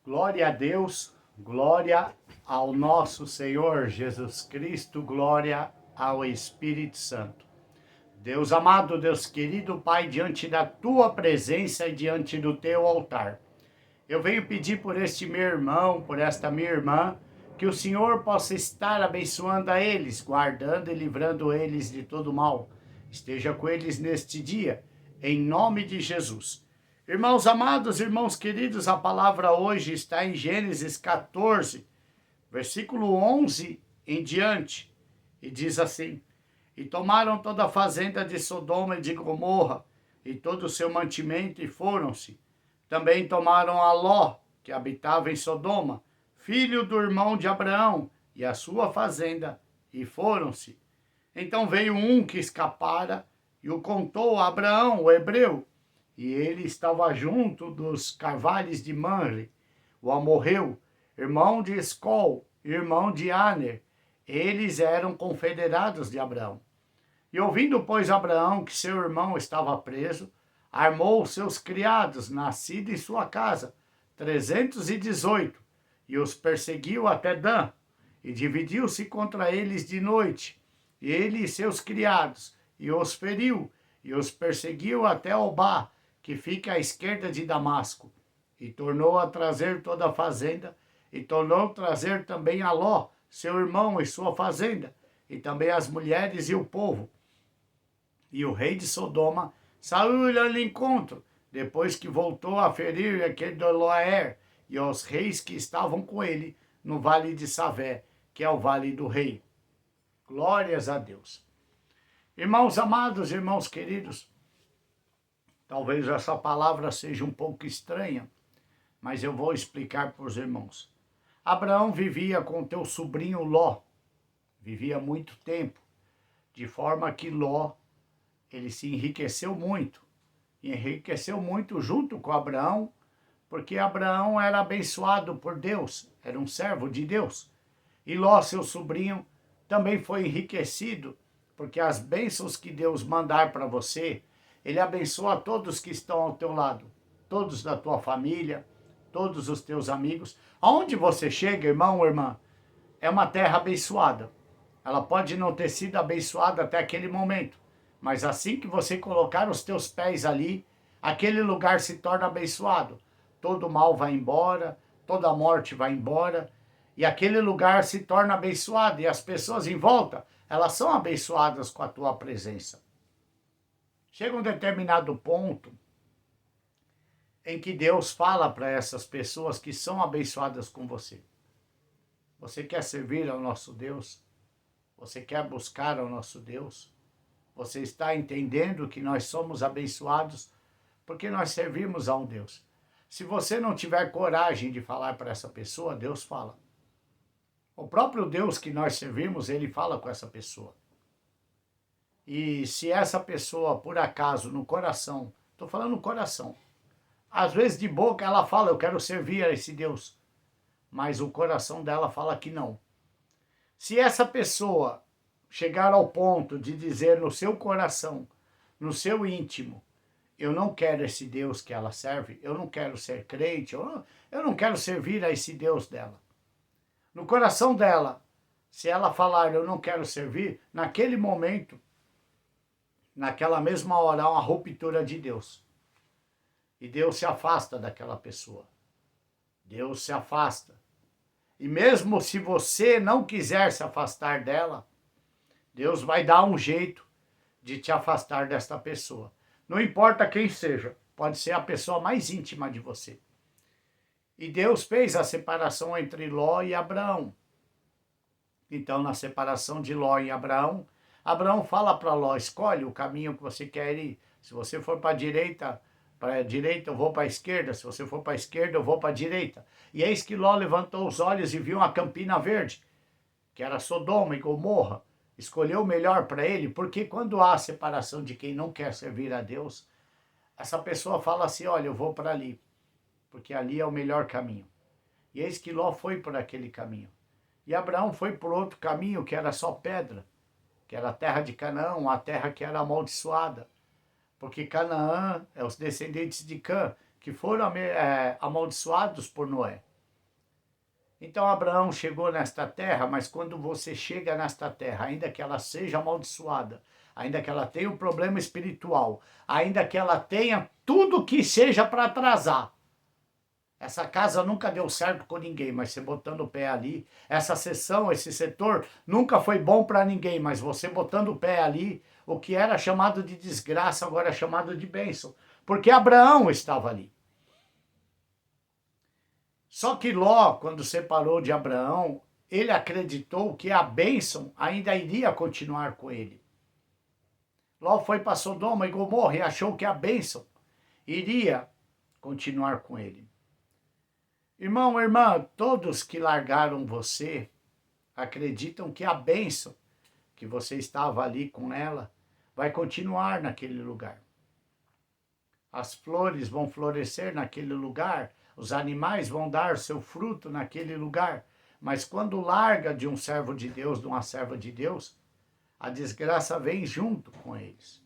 Glória a Deus, glória ao nosso Senhor Jesus Cristo, glória ao Espírito Santo. Deus amado, Deus querido Pai, diante da tua presença e diante do teu altar, eu venho pedir por este meu irmão, por esta minha irmã, que o Senhor possa estar abençoando a eles, guardando e livrando eles de todo mal. Esteja com eles neste dia, em nome de Jesus. Irmãos amados, irmãos queridos, a palavra hoje está em Gênesis 14, versículo 11 em diante, e diz assim: E tomaram toda a fazenda de Sodoma e de Gomorra, e todo o seu mantimento, e foram-se. Também tomaram a Ló, que habitava em Sodoma, filho do irmão de Abraão, e a sua fazenda, e foram-se. Então veio um que escapara, e o contou a Abraão, o hebreu, e ele estava junto dos carvalhos de Manre, o amorreu, irmão de Escol, irmão de Aner. Eles eram confederados de Abraão. E ouvindo, pois, Abraão que seu irmão estava preso, armou seus criados, nascidos em sua casa, 318, e os perseguiu até Dan, e dividiu-se contra eles de noite, ele e seus criados, e os feriu, e os perseguiu até Obá, que fica à esquerda de Damasco, e tornou a trazer toda a fazenda, e tornou a trazer também a Ló, seu irmão, e sua fazenda, e também as mulheres e o povo. E o rei de Sodoma saiu-lhe ao encontro, depois que voltou a ferir aquele de Loer, e os reis que estavam com ele no vale de Savé, que é o vale do rei. Glórias a Deus. Irmãos amados, irmãos queridos, talvez essa palavra seja um pouco estranha, mas eu vou explicar para os irmãos. Abraão vivia com teu sobrinho Ló, vivia muito tempo, de forma que Ló, ele se enriqueceu muito junto com Abraão, porque Abraão era abençoado por Deus, era um servo de Deus. E Ló, seu sobrinho, também foi enriquecido, porque as bênçãos que Deus mandar para você, ele abençoa todos que estão ao teu lado, todos da tua família, todos os teus amigos. Aonde você chega, irmão ou irmã, é uma terra abençoada. Ela pode não ter sido abençoada até aquele momento, mas assim que você colocar os teus pés ali, aquele lugar se torna abençoado. Todo mal vai embora, toda morte vai embora, e aquele lugar se torna abençoado, e as pessoas em volta, elas são abençoadas com a tua presença. Chega um determinado ponto em que Deus fala para essas pessoas que são abençoadas com você: você quer servir ao nosso Deus? Você quer buscar ao nosso Deus? Você está entendendo que nós somos abençoados porque nós servimos a um Deus? Se você não tiver coragem de falar para essa pessoa, Deus fala. O próprio Deus que nós servimos, ele fala com essa pessoa. E se essa pessoa, por acaso, no coração, estou falando no coração, às vezes de boca ela fala, eu quero servir a esse Deus, mas o coração dela fala que não. Se essa pessoa chegar ao ponto de dizer no seu coração, no seu íntimo, eu não quero esse Deus que ela serve, eu não quero ser crente, eu não quero servir a esse Deus dela. No coração dela, se ela falar, eu não quero servir, naquele momento, naquela mesma hora, há uma ruptura de Deus. E Deus se afasta daquela pessoa. Deus se afasta. E mesmo se você não quiser se afastar dela, Deus vai dar um jeito de te afastar desta pessoa. Não importa quem seja, pode ser a pessoa mais íntima de você. E Deus fez a separação entre Ló e Abraão. Então, na separação de Ló e Abraão, Abraão fala para Ló, escolhe o caminho que você quer ir. Se você for para a direita, eu vou para a esquerda. Se você for para a esquerda, eu vou para a direita. E eis que Ló levantou os olhos e viu uma campina verde, que era Sodoma e Gomorra. Escolheu o melhor para ele, porque quando há a separação de quem não quer servir a Deus, essa pessoa fala assim, olha, eu vou para ali, porque ali é o melhor caminho. E eis que Ló foi por aquele caminho. E Abraão foi por outro caminho, que era só pedra, que era a terra de Canaã, a terra que era amaldiçoada. Porque Canaã é os descendentes de Cã, que foram amaldiçoados por Noé. Então Abraão chegou nesta terra, mas quando você chega nesta terra, ainda que ela seja amaldiçoada, ainda que ela tenha um problema espiritual, ainda que ela tenha tudo que seja para atrasar, essa casa nunca deu certo com ninguém, mas você botando o pé ali, essa seção, esse setor nunca foi bom para ninguém, mas você botando o pé ali, o que era chamado de desgraça agora é chamado de bênção, porque Abraão estava ali. Só que Ló, quando separou de Abraão, ele acreditou que a bênção ainda iria continuar com ele. Ló foi para Sodoma e Gomorra e achou que a bênção iria continuar com ele. Irmão, irmã, todos que largaram você acreditam que a bênção que você estava ali com ela vai continuar naquele lugar. As flores vão florescer naquele lugar, os animais vão dar seu fruto naquele lugar, mas quando larga de um servo de Deus, de uma serva de Deus, a desgraça vem junto com eles.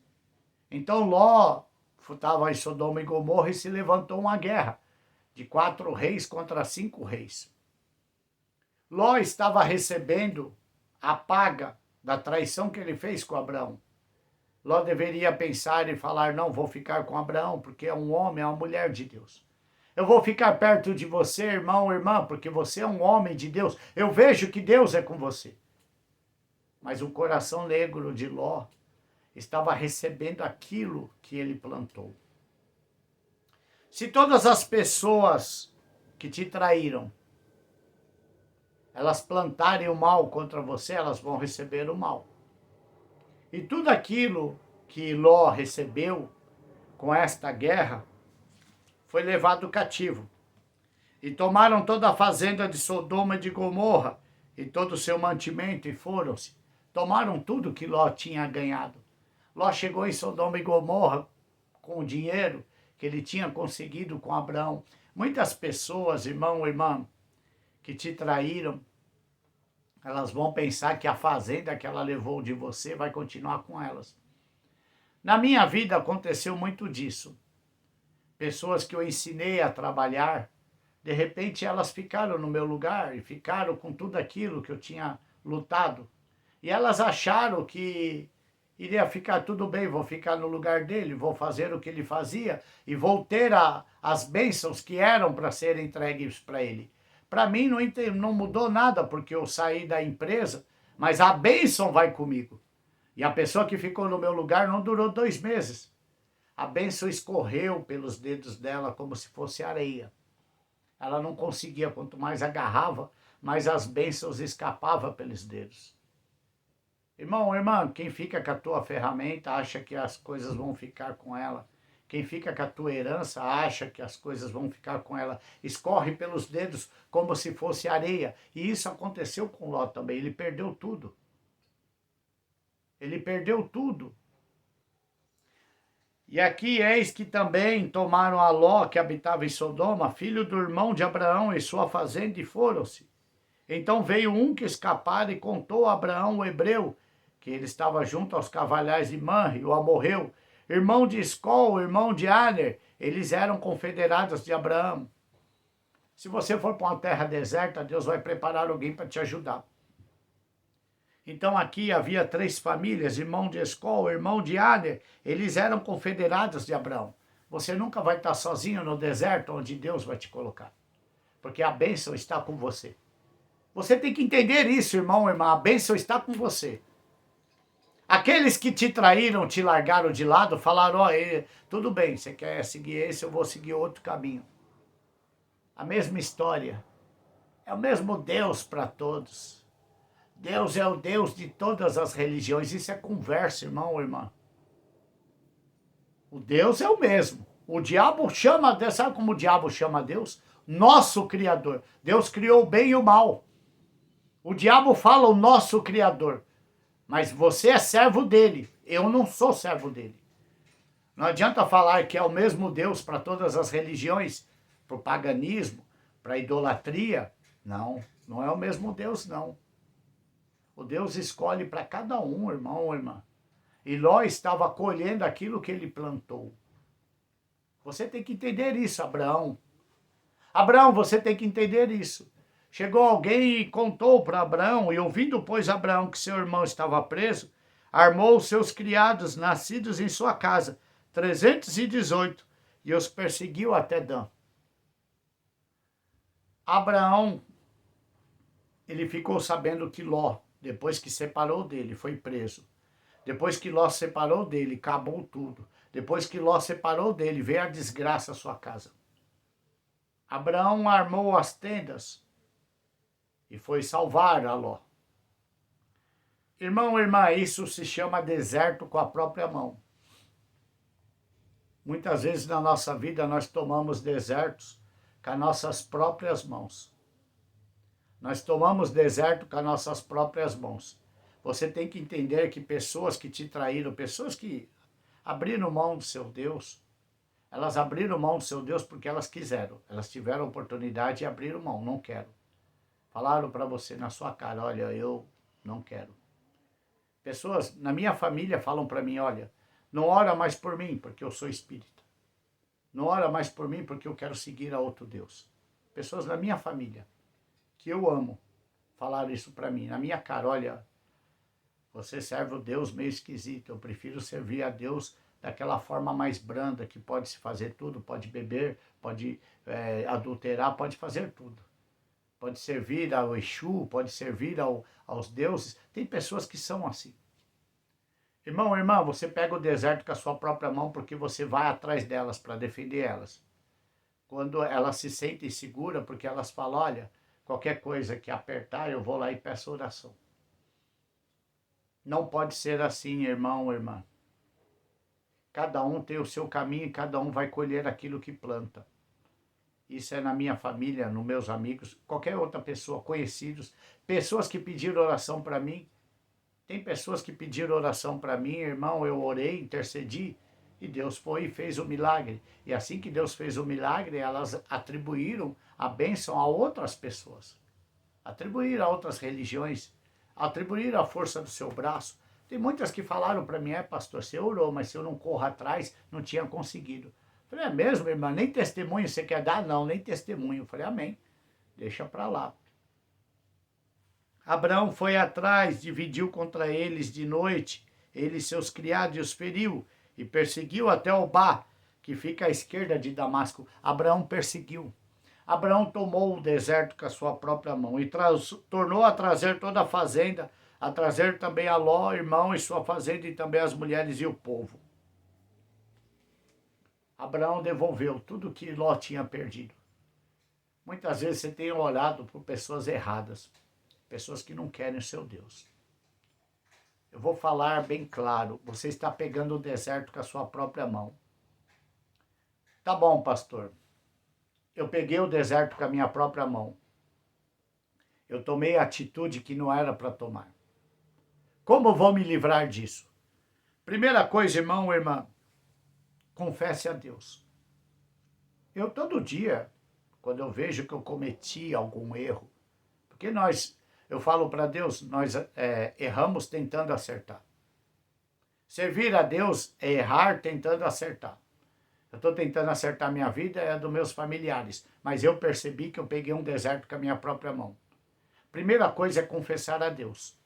Então Ló estava em Sodoma e Gomorra e se levantou uma guerra de 4 reis contra 5 reis. Ló estava recebendo a paga da traição que ele fez com Abraão. Ló deveria pensar e falar, não, vou ficar com Abraão, porque é um homem, é uma mulher de Deus. Eu vou ficar perto de você, irmão, irmã, porque você é um homem de Deus. Eu vejo que Deus é com você. Mas o coração negro de Ló estava recebendo aquilo que ele plantou. Se todas as pessoas que te traíram, elas plantarem o mal contra você, elas vão receber o mal. E tudo aquilo que Ló recebeu com esta guerra foi levado cativo. E tomaram toda a fazenda de Sodoma e de Gomorra e todo o seu mantimento e foram-se. Tomaram tudo que Ló tinha ganhado. Ló chegou em Sodoma e Gomorra com o dinheiro que ele tinha conseguido com Abraão. Muitas pessoas, irmão, irmã, que te traíram, elas vão pensar que a fazenda que ela levou de você vai continuar com elas. Na minha vida aconteceu muito disso. Pessoas que eu ensinei a trabalhar, de repente elas ficaram no meu lugar e ficaram com tudo aquilo que eu tinha lutado. E elas acharam que iria ficar tudo bem, vou ficar no lugar dele, vou fazer o que ele fazia e vou ter as bênçãos que eram para serem entregues para ele. Para mim não mudou nada, porque eu saí da empresa, mas a bênção vai comigo. E a pessoa que ficou no meu lugar não durou 2 meses. A bênção escorreu pelos dedos dela como se fosse areia. Ela não conseguia, quanto mais agarrava, mais as bênçãos escapavam pelos dedos. Irmão, irmã, quem fica com a tua ferramenta acha que as coisas vão ficar com ela. Quem fica com a tua herança acha que as coisas vão ficar com ela. Escorre pelos dedos como se fosse areia. E isso aconteceu com Ló também. Ele perdeu tudo. Ele perdeu tudo. E aqui eis que também tomaram a Ló, que habitava em Sodoma, filho do irmão de Abraão, e sua fazenda, e foram-se. Então veio um que escapara e contou a Abraão, o hebreu, que ele estava junto aos cavalhais de Manre, o amorreu, irmão de Escol, irmão de Aner, eles eram confederados de Abraão. Se você for para uma terra deserta, Deus vai preparar alguém para te ajudar. Então aqui havia 3 famílias, irmão de Escol, irmão de Aner, eles eram confederados de Abraão. Você nunca vai estar sozinho no deserto onde Deus vai te colocar, porque a bênção está com você. Você tem que entender isso, irmão, irmã, a bênção está com você. Aqueles que te traíram, te largaram de lado, falaram, tudo bem, você quer seguir esse, eu vou seguir outro caminho. A mesma história. É o mesmo Deus para todos. Deus é o Deus de todas as religiões. Isso é conversa, irmão, irmã. O Deus é o mesmo. O diabo chama Deus, sabe como o diabo chama Deus? Nosso Criador. Deus criou o bem e o mal. O diabo fala o nosso Criador. Mas você é servo dele, eu não sou servo dele. Não adianta falar que é o mesmo Deus para todas as religiões, para o paganismo, para a idolatria. Não, não é o mesmo Deus, não. O Deus escolhe para cada um, irmão ou irmã. E Ló estava colhendo aquilo que ele plantou. Você tem que entender isso, Abraão. Abraão, você tem que entender isso. Chegou alguém e contou para Abraão, e ouvindo, pois, Abraão que seu irmão estava preso, armou os seus criados nascidos em sua casa, 318, e os perseguiu até Dan. Abraão, ele ficou sabendo que Ló, depois que separou dele, foi preso. Depois que Ló separou dele, acabou tudo. Depois que Ló separou dele, veio a desgraça à sua casa. Abraão armou as tendas e foi salvar a Ló. Irmão, irmã, isso se chama deserto com a própria mão. Muitas vezes na nossa vida nós tomamos desertos com as nossas próprias mãos. Nós tomamos deserto com as nossas próprias mãos. Você tem que entender que pessoas que te traíram, pessoas que abriram mão do seu Deus, elas abriram mão do seu Deus porque elas quiseram. Elas tiveram oportunidade e abriram mão, não quero. Falaram para você na sua cara, olha, eu não quero. Pessoas na minha família falam para mim, olha, não ora mais por mim porque eu sou espírita. Não ora mais por mim porque eu quero seguir a outro Deus. Pessoas na minha família, que eu amo, falaram isso para mim, na minha cara, olha, você serve o Deus meio esquisito, eu prefiro servir a Deus daquela forma mais branda, que pode se fazer tudo, pode beber, pode adulterar, pode fazer tudo. Pode servir ao Exu, pode servir aos deuses. Tem pessoas que são assim. Irmão, irmã, você pega o deserto com a sua própria mão porque você vai atrás delas para defender elas. Quando elas se sentem seguras, porque elas falam, olha, qualquer coisa que apertar, eu vou lá e peço oração. Não pode ser assim, irmão, irmã. Cada um tem o seu caminho e cada um vai colher aquilo que planta. Isso é na minha família, nos meus amigos, qualquer outra pessoa, conhecidos, pessoas que pediram oração para mim. Tem pessoas que pediram oração para mim, irmão, eu orei, intercedi, e Deus foi e fez o milagre. E assim que Deus fez o milagre, elas atribuíram a bênção a outras pessoas. Atribuíram a outras religiões, atribuíram a força do seu braço. Tem muitas que falaram para mim, pastor, você orou, mas se eu não corro atrás, não tinha conseguido. Falei, é mesmo, irmã? Nem testemunho você quer dar? Não, nem testemunho. Falei, amém. Deixa para lá. Abraão foi atrás, dividiu contra eles de noite, ele e seus criados, e os feriu, e perseguiu até Obá, que fica à esquerda de Damasco. Abraão perseguiu. Abraão tomou o deserto com a sua própria mão e tornou a trazer toda a fazenda, a trazer também a Ló, irmão, e sua fazenda, e também as mulheres e o povo. Abraão devolveu tudo que Ló tinha perdido. Muitas vezes você tem orado por pessoas erradas, pessoas que não querem o seu Deus. Eu vou falar bem claro, você está pegando o deserto com a sua própria mão. Tá bom, pastor. Eu peguei o deserto com a minha própria mão. Eu tomei a atitude que não era para tomar. Como vou me livrar disso? Primeira coisa, irmão, irmã, confesse a Deus. Eu todo dia, quando eu vejo que eu cometi algum erro, porque eu falo para Deus, nós erramos tentando acertar. Servir a Deus é errar tentando acertar. Eu estou tentando acertar minha vida, é dos meus familiares, mas eu percebi que eu peguei um deserto com a minha própria mão. Primeira coisa é confessar a Deus.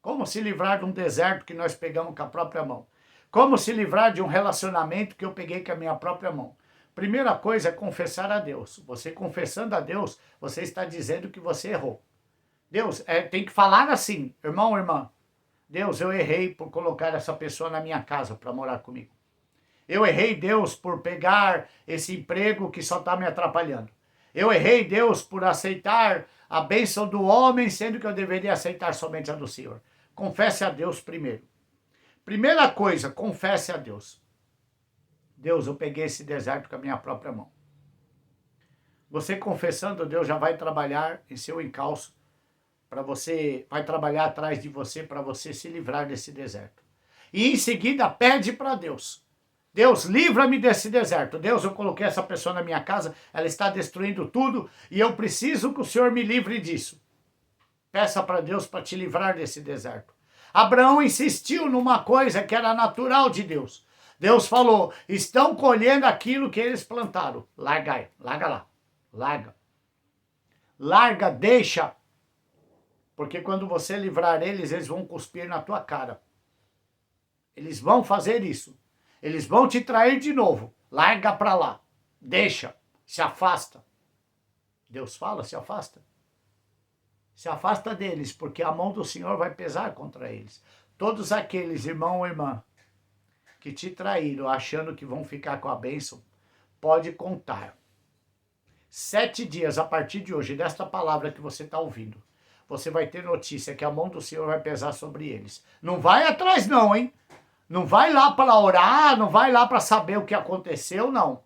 Como se livrar de um deserto que nós pegamos com a própria mão? Como se livrar de um relacionamento que eu peguei com a minha própria mão? Primeira coisa é confessar a Deus. Você confessando a Deus, você está dizendo que você errou. Deus, tem que falar assim, irmão, irmã. Deus, eu errei por colocar essa pessoa na minha casa para morar comigo. Eu errei, Deus, por pegar esse emprego que só está me atrapalhando. Eu errei, Deus, por aceitar a bênção do homem, sendo que eu deveria aceitar somente a do Senhor. Confesse a Deus primeiro. Primeira coisa, confesse a Deus. Deus, eu peguei esse deserto com a minha própria mão. Você confessando, Deus já vai trabalhar em seu encalço, vai trabalhar atrás de você para você se livrar desse deserto. E em seguida, pede para Deus. Deus, livra-me desse deserto. Deus, eu coloquei essa pessoa na minha casa, ela está destruindo tudo e eu preciso que o Senhor me livre disso. Peça para Deus para te livrar desse deserto. Abraão insistiu numa coisa que era natural de Deus. Deus falou, estão colhendo aquilo que eles plantaram. Larga lá, larga. Larga, deixa. Porque quando você livrar eles, eles vão cuspir na tua cara. Eles vão fazer isso. Eles vão te trair de novo. Larga pra lá. Deixa. Se afasta. Deus fala, se afasta. Se afasta deles, porque a mão do Senhor vai pesar contra eles. Todos aqueles, irmão ou irmã, que te traíram achando que vão ficar com a bênção, pode contar. 7 dias a partir de hoje, desta palavra que você está ouvindo, você vai ter notícia que a mão do Senhor vai pesar sobre eles. Não vai atrás não, hein? Não vai lá para orar, não vai lá para saber o que aconteceu, não.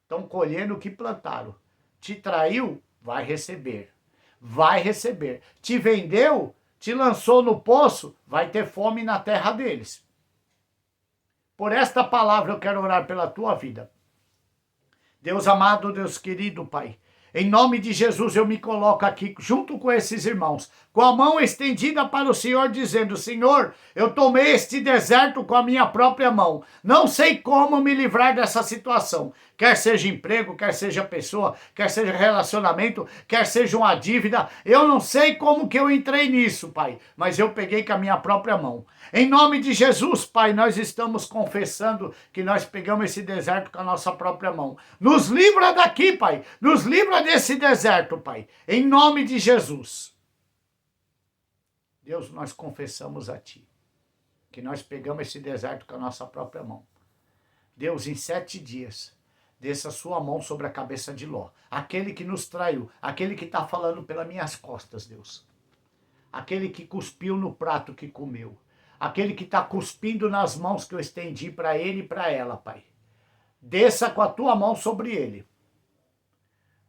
Estão colhendo o que plantaram. Te traiu? Vai receber. Vai receber. Te vendeu? Te lançou no poço? Vai ter fome na terra deles. Por esta palavra eu quero orar pela tua vida. Deus amado, Deus querido, Pai, em nome de Jesus eu me coloco aqui junto com esses irmãos, com a mão estendida para o Senhor, dizendo: Senhor, eu tomei este deserto com a minha própria mão. Não sei como me livrar dessa situação. Quer seja emprego, quer seja pessoa, quer seja relacionamento, quer seja uma dívida. Eu não sei como que eu entrei nisso, Pai, mas eu peguei com a minha própria mão. Em nome de Jesus, Pai, nós estamos confessando que nós pegamos esse deserto com a nossa própria mão. Nos livra daqui, Pai. Nos livra desse deserto, Pai. Em nome de Jesus. Deus, nós confessamos a Ti que nós pegamos esse deserto com a nossa própria mão. Deus, em 7 dias, desça a sua mão sobre a cabeça de Ló. Aquele que nos traiu, aquele que está falando pelas minhas costas, Deus. Aquele que cuspiu no prato que comeu. Aquele que está cuspindo nas mãos que eu estendi para ele e para ela, Pai. Desça com a tua mão sobre ele.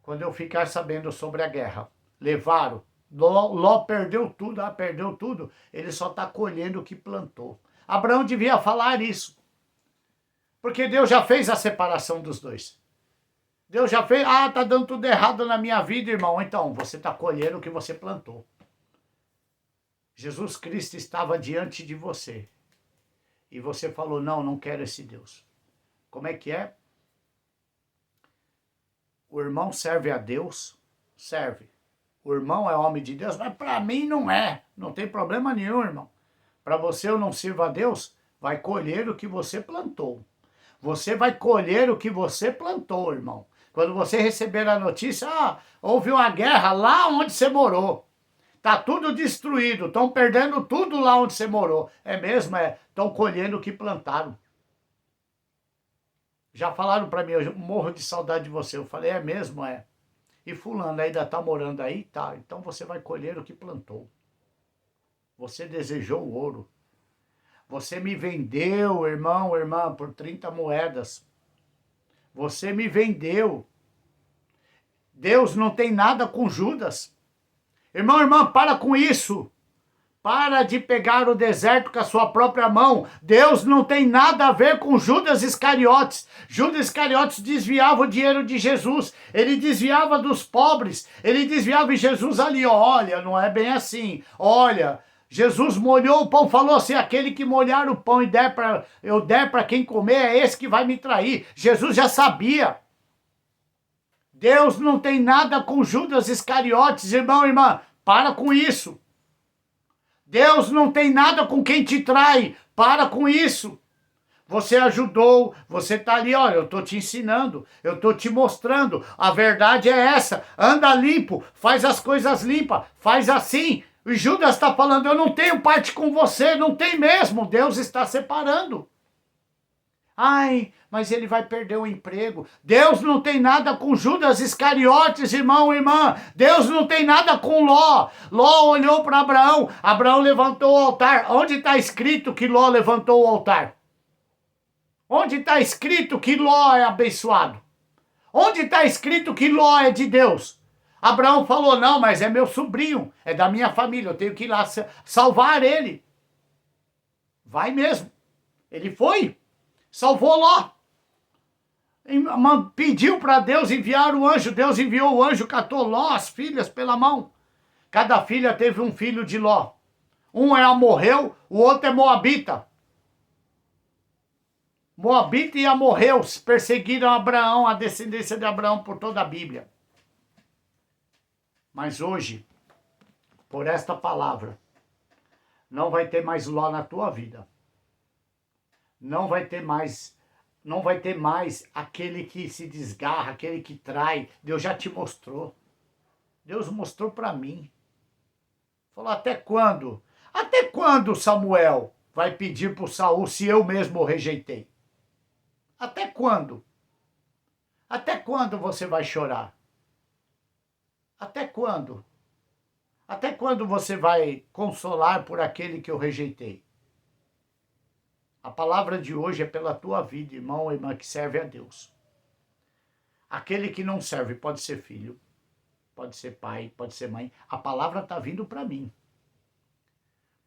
Quando eu ficar sabendo sobre a guerra, levaram. Ló perdeu tudo, ele só está colhendo o que plantou. Abraão devia falar isso. Porque Deus já fez a separação dos dois. Deus já fez, tá dando tudo errado na minha vida, irmão. Então, você está colhendo o que você plantou. Jesus Cristo estava diante de você. E você falou: não quero esse Deus. Como é que é? O irmão serve a Deus? Serve. O irmão é homem de Deus? Mas para mim não é. Não tem problema nenhum, irmão. Para você eu não sirvo a Deus? Vai colher o que você plantou. Você vai colher o que você plantou, irmão. Quando você receber a notícia, houve uma guerra lá onde você morou. Tá tudo destruído, estão perdendo tudo lá onde você morou. É mesmo? Estão colhendo o que plantaram. Já falaram para mim, eu morro de saudade de você. Eu falei: é mesmo? E fulano ainda tá morando aí? Tá, então você vai colher o que plantou. Você desejou o ouro. Você me vendeu, irmão, irmã, por 30 moedas. Você me vendeu. Deus não tem nada com Judas. Irmão, irmã, para com isso. Para de pegar o deserto com a sua própria mão. Deus não tem nada a ver com Judas Iscariotes. Judas Iscariotes desviava o dinheiro de Jesus. Ele desviava dos pobres. Ele desviava e Jesus ali, olha, não é bem assim. Olha, Jesus molhou o pão, falou assim: aquele que molhar o pão e eu der para quem comer, é esse que vai me trair. Jesus já sabia. Deus não tem nada com Judas Iscariotes, irmão, irmã. Para com isso. Deus não tem nada com quem te trai. Para com isso. Você ajudou, você está ali, olha, eu estou te ensinando, eu estou te mostrando. A verdade é essa. Anda limpo, faz as coisas limpas, faz assim. O Judas está falando: eu não tenho parte com você, não tem mesmo. Deus está separando. Mas ele vai perder o emprego. Deus não tem nada com Judas Iscariotes, irmão, irmã. Deus não tem nada com Ló. Ló olhou para Abraão. Abraão levantou o altar. Onde está escrito que Ló levantou o altar? Onde está escrito que Ló é abençoado? Onde está escrito que Ló é de Deus? Abraão falou: não, mas é meu sobrinho, é da minha família, eu tenho que ir lá salvar ele. Vai mesmo. Ele foi. Salvou Ló. Pediu para Deus enviar o anjo. Deus enviou o anjo, catou Ló, as filhas, pela mão. Cada filha teve um filho de Ló. Um é amorreu, o outro é moabita. Moabita e amorreus perseguiram Abraão, a descendência de Abraão, por toda a Bíblia. Mas hoje, por esta palavra, não vai ter mais Ló na tua vida. Não vai ter mais aquele que se desgarra, aquele que trai. Deus já te mostrou. Deus mostrou para mim. Falou, até quando? Até quando Samuel vai pedir para Saul se eu mesmo o rejeitei? Até quando? Até quando você vai chorar? Até quando? Até quando você vai consolar por aquele que eu rejeitei? A palavra de hoje é pela tua vida, irmão ou irmã, que serve a Deus. Aquele que não serve pode ser filho, pode ser pai, pode ser mãe. A palavra está vindo para mim.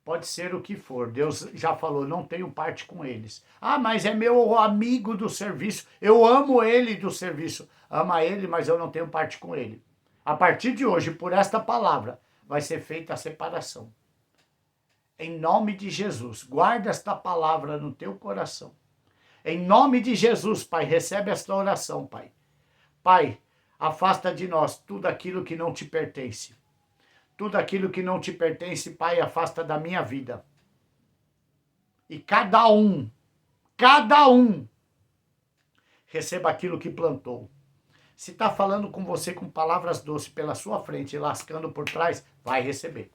Pode ser o que for. Deus já falou, não tenho parte com eles. Ah, mas é meu amigo do serviço. Eu amo ele do serviço. Ama ele, mas eu não tenho parte com ele. A partir de hoje, por esta palavra, vai ser feita a separação. Em nome de Jesus, guarda esta palavra no teu coração. Em nome de Jesus, Pai, recebe esta oração, Pai. Pai, afasta de nós tudo aquilo que não te pertence. Tudo aquilo que não te pertence, Pai, afasta da minha vida. E cada um, receba aquilo que plantou. Se está falando com você com palavras doces pela sua frente e lascando por trás, vai receber.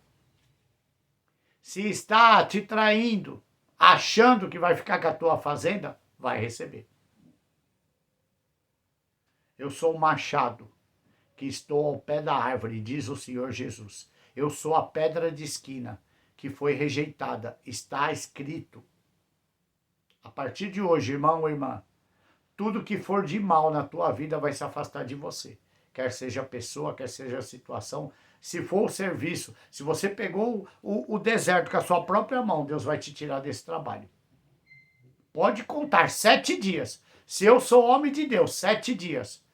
Se está te traindo, achando que vai ficar com a tua fazenda, vai receber. Eu sou o machado que estou ao pé da árvore, diz o Senhor Jesus. Eu sou a pedra de esquina que foi rejeitada. Está escrito. A partir de hoje, irmão ou irmã, tudo que for de mal na tua vida vai se afastar de você. Quer seja pessoa, quer seja situação, se for o serviço, se você pegou o deserto com a sua própria mão, Deus vai te tirar desse trabalho. Pode contar 7 dias. Se eu sou homem de Deus, 7 dias.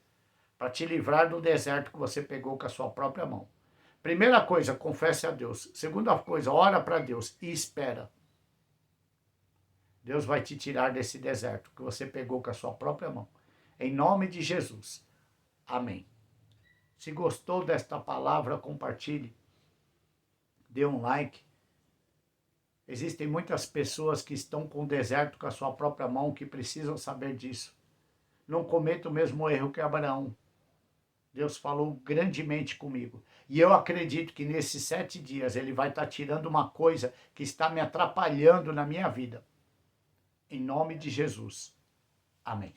Para te livrar do deserto que você pegou com a sua própria mão. Primeira coisa, confesse a Deus. Segunda coisa, ora para Deus e espera. Deus vai te tirar desse deserto que você pegou com a sua própria mão. Em nome de Jesus. Amém. Se gostou desta palavra, compartilhe. Dê um like. Existem muitas pessoas que estão com o deserto com a sua própria mão que precisam saber disso. Não cometa o mesmo erro que Abraão. Deus falou grandemente comigo. E eu acredito que nesses 7 dias ele vai estar tirando uma coisa que está me atrapalhando na minha vida. Em nome de Jesus. Amém.